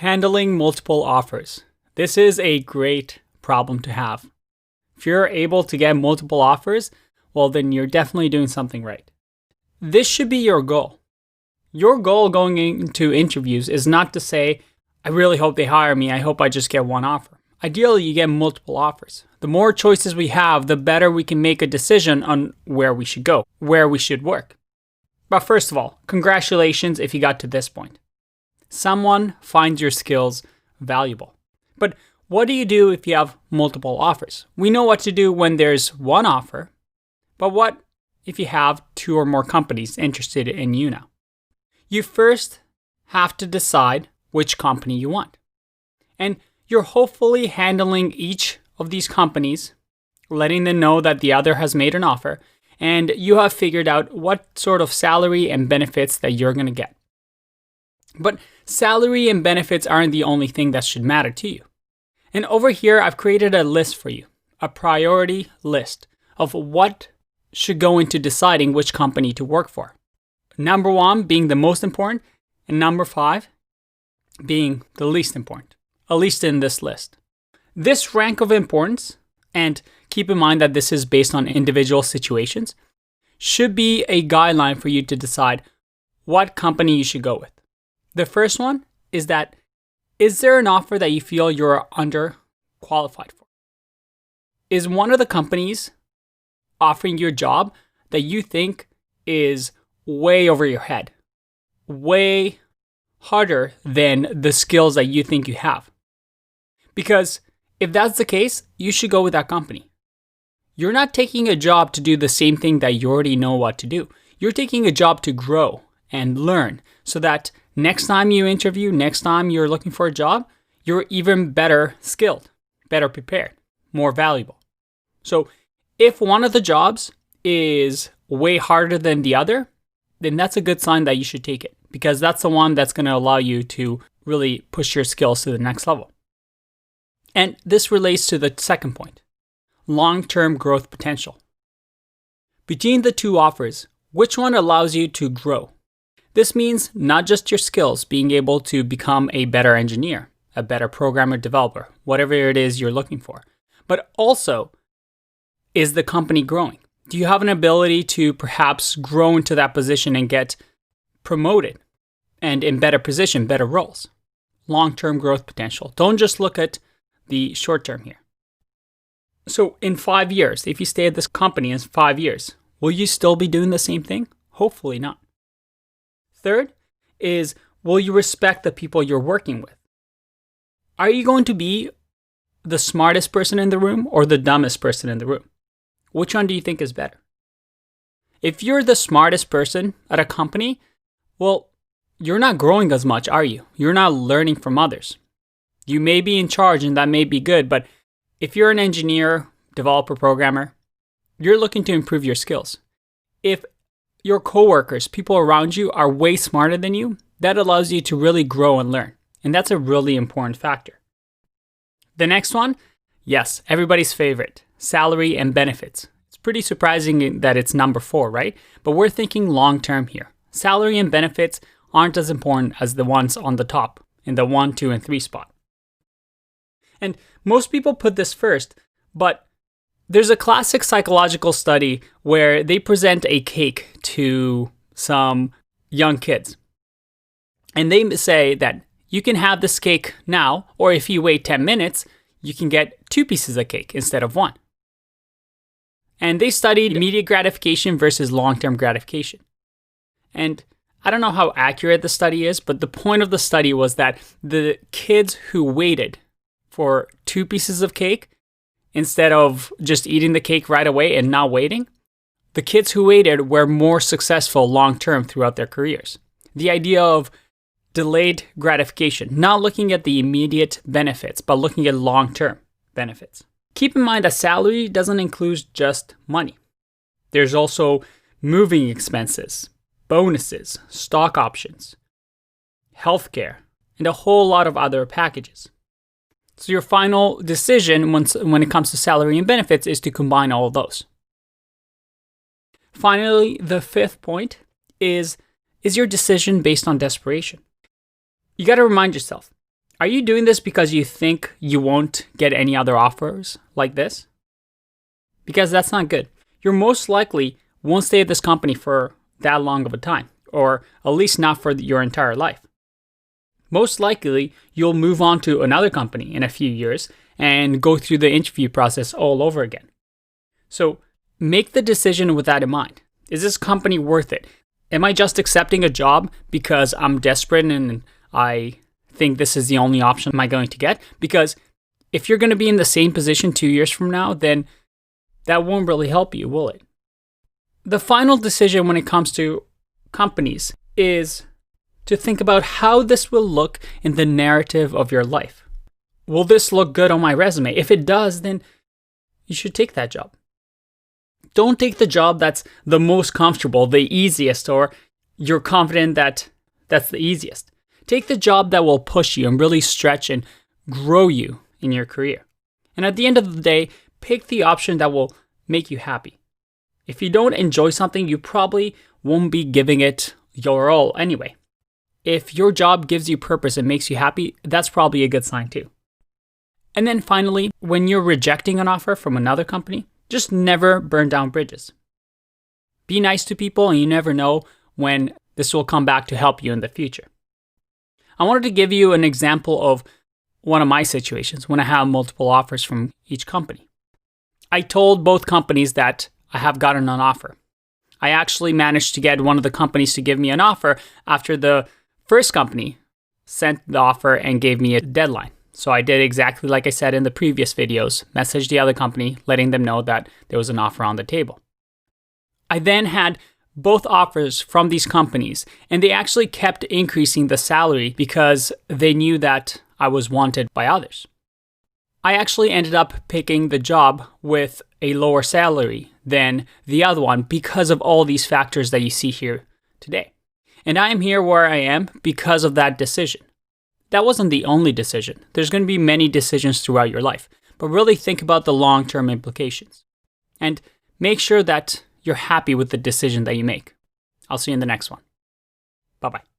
Handling multiple offers. This is a great problem to have. If you're able to get multiple offers, well, then you're definitely doing something right. This should be your goal. Your goal going into interviews is not to say, I really hope they hire me. I hope I just get one offer. Ideally, you get multiple offers. The more choices we have, the better we can make a decision on where we should go, where we should work. But first of all, congratulations if you got to this point. Someone finds your skills valuable. But what do you do if you have multiple offers? We know what to do when there's one offer, but what if you have two or more companies interested in you now? You first have to decide which company you want. And you're hopefully handling each of these companies, letting them know that the other has made an offer, and you have figured out what sort of salary and benefits that you're going to get. But salary and benefits aren't the only thing that should matter to you. And over here, I've created a list for you, a priority list of what should go into deciding which company to work for. Number 1 being the most important, and number 5 being the least important, at least in this list. This rank of importance, and keep in mind that this is based on individual situations, should be a guideline for you to decide what company you should go with. The first one is that, is there an offer that you feel you're underqualified for? Is one of the companies offering you a job that you think is way over your head, way harder than the skills that you think you have? Because if that's the case, you should go with that company. You're not taking a job to do the same thing that you already know what to do. You're taking a job to grow and learn so that next time you interview, next time you're looking for a job, you're even better skilled, better prepared, more valuable. So if one of the jobs is way harder than the other, then that's a good sign that you should take it, because that's the one that's going to allow you to really push your skills to the next level. And this relates to the second point, long-term growth potential. Between the two offers, which one allows you to grow? This means not just your skills, being able to become a better engineer, a better programmer, developer, whatever it is you're looking for, but also, is the company growing? Do you have an ability to perhaps grow into that position and get promoted and in better position, better roles? Long-term growth potential. Don't just look at the short term here. So in 5 years, if you stay at this company in 5 years, will you still be doing the same thing? Hopefully not. Third is, will you respect the people you're working with? Are you going to be the smartest person in the room or the dumbest person in the room? Which one do you think is better? If you're the smartest person at a company, well, you're not growing as much, are you? You're not learning from others. You may be in charge and that may be good, but if you're an engineer, developer, programmer, you're looking to improve your skills. If your coworkers, people around you are way smarter than you, that allows you to really grow and learn. And that's a really important factor. The next one, yes, everybody's favorite, salary and benefits. It's pretty surprising that it's number 4, right? But we're thinking long-term here. Salary and benefits aren't as important as the ones on the top in the 1, 2, and 3 spot. And most people put this first, but there's a classic psychological study where they present a cake to some young kids. And they say that you can have this cake now, or if you wait 10 minutes, you can get 2 pieces of cake instead of 1. And they studied immediate gratification versus long-term gratification. And I don't know how accurate the study is, but the point of the study was that the kids who waited for 2 pieces of cake, instead of just eating the cake right away and not waiting, the kids who waited were more successful long-term throughout their careers. The idea of delayed gratification, not looking at the immediate benefits, but looking at long-term benefits. Keep in mind that salary doesn't include just money. There's also moving expenses, bonuses, stock options, healthcare, and a whole lot of other packages. So your final decision when it comes to salary and benefits is to combine all of those. Finally, the 5th point is your decision based on desperation? You got to remind yourself, Are you doing this because you think you won't get any other offers like this? Because that's not good. You're most likely won't stay at this company for that long of a time, or at least not for your entire life. Most likely, you'll move on to another company in a few years and go through the interview process all over again. So make the decision with that in mind. Is this company worth it? Am I just accepting a job because I'm desperate and I think this is the only option am I going to get? Because if you're going to be in the same position 2 years from now, then that won't really help you, will it? The final decision when it comes to companies is to think about how this will look in the narrative of your life. Will this look good on my resume? If it does, then you should take that job. Don't take the job that's the most comfortable, the easiest, or you're confident that that's the easiest. Take the job that will push you and really stretch and grow you in your career. And at the end of the day, pick the option that will make you happy. If you don't enjoy something, you probably won't be giving it your all anyway. If your job gives you purpose and makes you happy, that's probably a good sign too. And then finally, when you're rejecting an offer from another company, just never burn down bridges. Be nice to people, and you never know when this will come back to help you in the future. I wanted to give you an example of one of my situations when I have multiple offers from each company. I told both companies that I have gotten an offer. I actually managed to get one of the companies to give me an offer after the first company sent the offer and gave me a deadline. So I did exactly like I said in the previous videos, messaged the other company, letting them know that there was an offer on the table. I then had both offers from these companies, and they actually kept increasing the salary because they knew that I was wanted by others. I actually ended up picking the job with a lower salary than the other one because of all these factors that you see here today. And I am here where I am because of that decision. That wasn't the only decision. There's going to be many decisions throughout your life, but really think about the long-term implications. And make sure that you're happy with the decision that you make. I'll see you in the next one. Bye-bye.